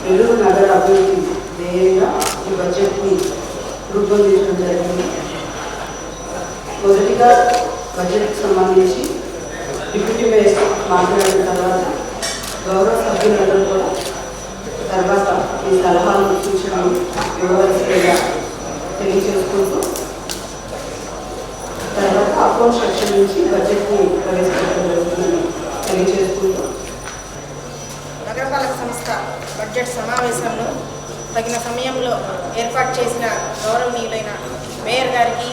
నెల్లూరు నగర అభివృద్ధి ధ్యేయంగా ఈ బడ్జెట్ని రూపొందించడం జరిగింది. మొదటిగా బడ్జెట్కి సంబంధించి డిప్యూటీ మేయర్ మాట్లాడిన తర్వాత గౌరవ సభ్యులందరూ కూడా తర్వాత ఈ సలహాలు సూచనలు ఇవ్వవలసిందిగా తెలియజేసుకుంటూ తర్వాత అకౌంట్ సెక్షన్ నుంచి బడ్జెట్ని ప్రవేశపెట్టడం జరుగుతుందని తెలియజేసుకుంటూ నగరపాలక సంస్థ బడ్జెట్ సమావేశంలో తగిన సమయంలో ఏర్పాటు చేసిన గౌరవనీయులైన మేయర్ గారికి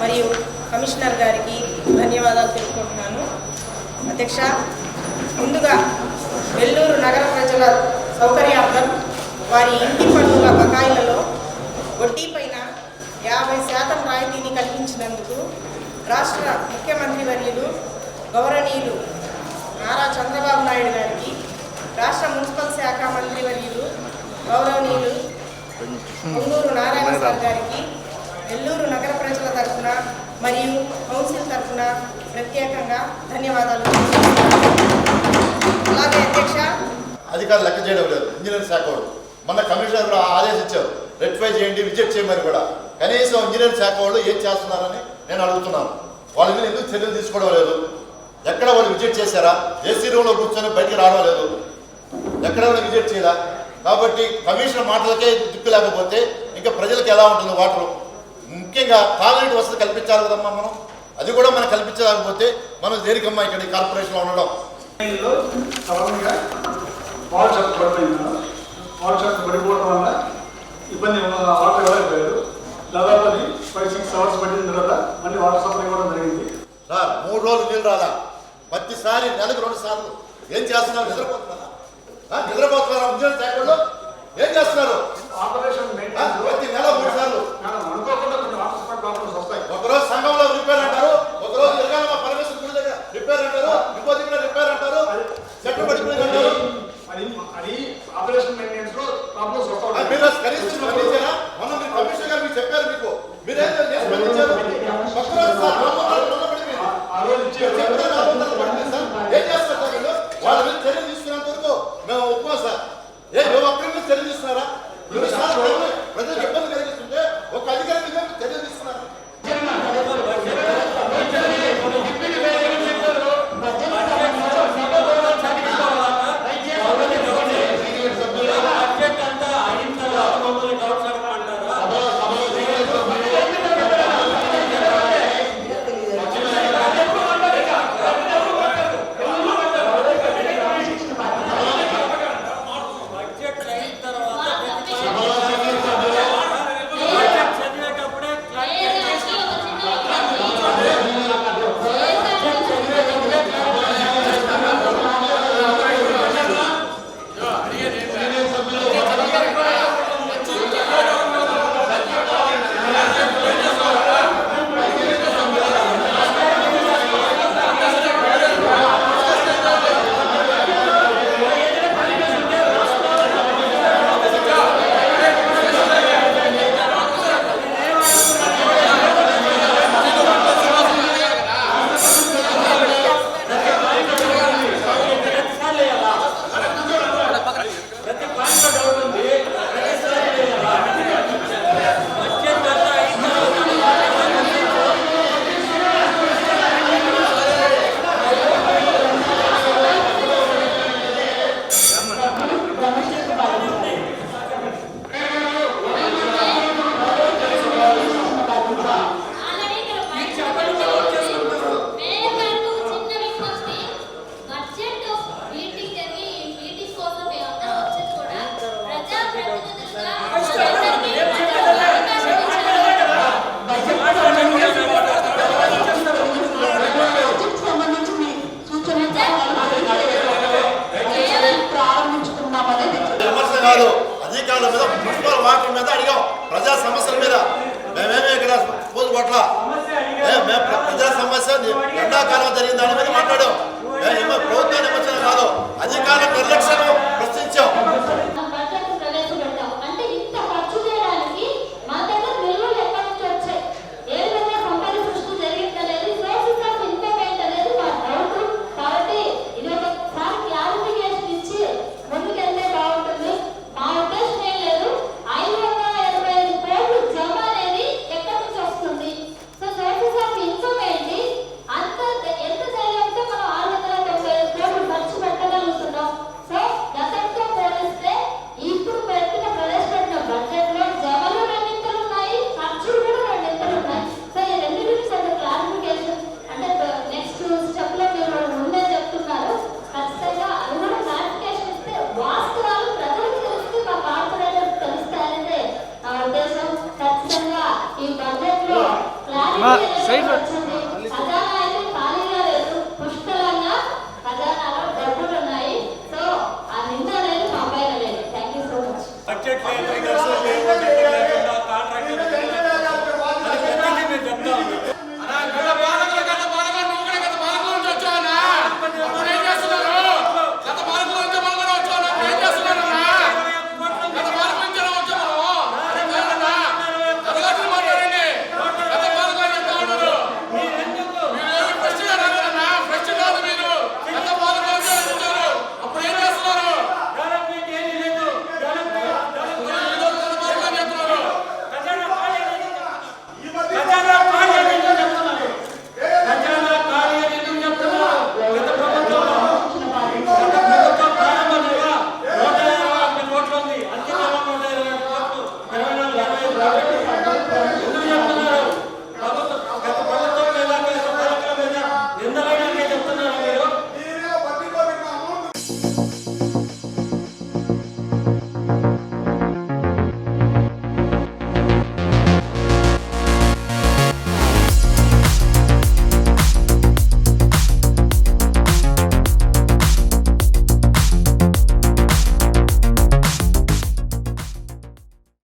మరియు కమిషనర్ గారికి ధన్యవాదాలు తెలుపుకుంటున్నాను. అధ్యక్ష, ముందుగా నెల్లూరు నగర ప్రజల సౌకర్యార్థం వారి ఇంటి పన్నుల బకాయిలలో వడ్డీ పైన 50% రాయితీని కల్పించినందుకు రాష్ట్ర ముఖ్యమంత్రి వర్యులు గౌరవనీయులు నారా చంద్రబాబు నాయుడు గారికి, రాష్ట్ర మున్సిపల్ శాఖ మంత్రి వర్యులు గౌరవనీయులు పొంగూరు నారాయణ సార్ గారికి నెల్లూరు నగర ప్రజల తరఫున మరియు కౌన్సిల్ తరఫున ప్రత్యేకంగా ధన్యవాదాలు. అలాగే అధ్యక్ష, అధికారులు లెక్క చేయడం లేదు. ఇంజనీరింగ్ శాఖ వాళ్ళు మొన్న కమిషనర్ కూడా ఆదేశించారు, రెక్టిఫై చేయండి, విజిట్ చేయమని కూడా. కనీసం ఇంజనీరింగ్ శాఖ వాళ్ళు ఏం చేస్తున్నారని నేను అడుగుతున్నాను. వాళ్ళ మీద ఎందుకు చర్యలు తీసుకోవడం లేదు? ఎక్కడ వాళ్ళు విజిట్ చేశారా? ఏసీ రూమ్లో కూర్చొని బయటికి రావడం లేదు, ఎక్కడ కూడా విజిట్ చేయాలా? కాబట్టి కమిషనర్ మాటలకే దిక్కు లేకపోతే ఇంకా ప్రజలకు ఎలా ఉంటుంది? వాటర్ ముఖ్యంగా తాగునీటి వసతి కల్పించాలి కదమ్మా మనం. అది కూడా మనం కల్పించలేకపోతే మనం దేనికమ్మా ఇక్కడ కార్పొరేషన్లో ఉండడం? వాటర్ షాప్ పడిపోయింది. వాటర్ షాప్ పడిపోవడం వల్ల ఇబ్బంది, వాటర్ ఇవ్వలేకపోయారు. దాదాపు అది 5-6 అవర్స్ పట్టిన తర్వాత మళ్ళీ వాటర్ సప్లై ఇవ్వడం జరిగింది. సార్ 3 రోజులు నీళ్ళు రాలా, ప్రతిసారి నెలకు 2 సార్లు. ఏం చేస్తున్నారు? నిద్రపోతున్నారా? ఇంజనీరింగ్ శాఖలో ఏం చేస్తున్నారు? ఆపరేషన్ ప్రతి నెల 3 సార్లు అనుకోకుండా కొన్ని వాటర్ సప్లై ప్రాబ్లమ్స్ వస్తాయి. ఒకరోజు సంఘంలో రిపేర్ అంటారు, ఒకరోజు ఎరగాల పరమేశ్వర గుడి దగ్గర రిపేర్ అంటారు, ఇంకో దగ్గర రిపేర్ అంటారు, చెట్టు పడిపోయింది అంటారు. అది ఆపరేషన్ మెయింటెనెన్స్ లో ప్రాబ్లమ్స్ వస్తాయి. మీరు కనీసం స్పందించారా? మొన్న మీరు కమిషనర్ గారు మీకు చెప్పారు, మీకు మీరేం స్పందించారు? ఏం చేస్తారు సార్ వీళ్ళు? వాళ్ళ మీద చర్యలు తీసుకున్నంత వరకు మేము ఒప్పుకోం సార్. ఒక్కరి మీద చర్యలు తీసుకున్నారా? ప్రజలకు ఇబ్బంది కలిగిస్తుంటే ఒక అధికారి మీద చర్యలు తీసుకున్నారు. అధికారుల మీద, మున్సిపల్ వాటర్ మీద అడిగాం, ప్రజా సమస్యల మీద. మేమేమి ఇక్కడ పూజ పట్ల ప్రజా సమస్య ఎండాకాలం జరిగిన దాని మీద మాట్లాడాం. ప్రభుత్వాన్ని